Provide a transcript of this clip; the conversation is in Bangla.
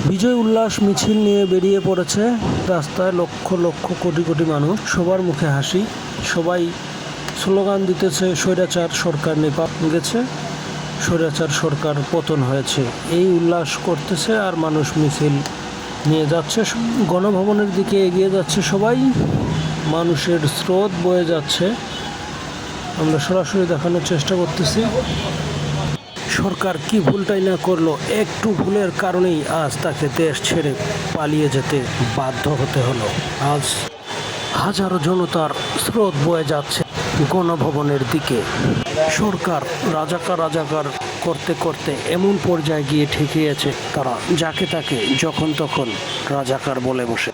বিজয় উল্লাস মিছিল নিয়ে বেরিয়ে পড়েছে রাস্তায় লক্ষ লক্ষ কোটি কোটি মানুষ। সবার মুখে হাসি, সবাই স্লোগান দিতেছে স্বৈরাচার সরকার নেপাল গেছে, স্বৈরাচার সরকার পতন হয়েছে, এই উল্লাস করতেছে। আর মানুষ মিছিল নিয়ে যাচ্ছে, গণভবনের দিকে এগিয়ে যাচ্ছে সবাই। মানুষের স্রোত বয়ে যাচ্ছে, আমরা সরাসরি দেখানোর চেষ্টা করতেছি। সরকার কি ভুলটাই না করলো, একটু ভুলের কারণেই আজ তাকে দেশ ছেড়ে পালিয়ে যেতে বাধ্য হতে হলো। আজ হাজারো জনতার স্রোত বয়ে যাচ্ছে গণভবনের দিকে। সরকার রাজাকার করতে করতে এমন পর্যায়ে গিয়ে ঠেকিয়েছে, তারা যাকে তাকে যখন তখন রাজাকার বলে বসে।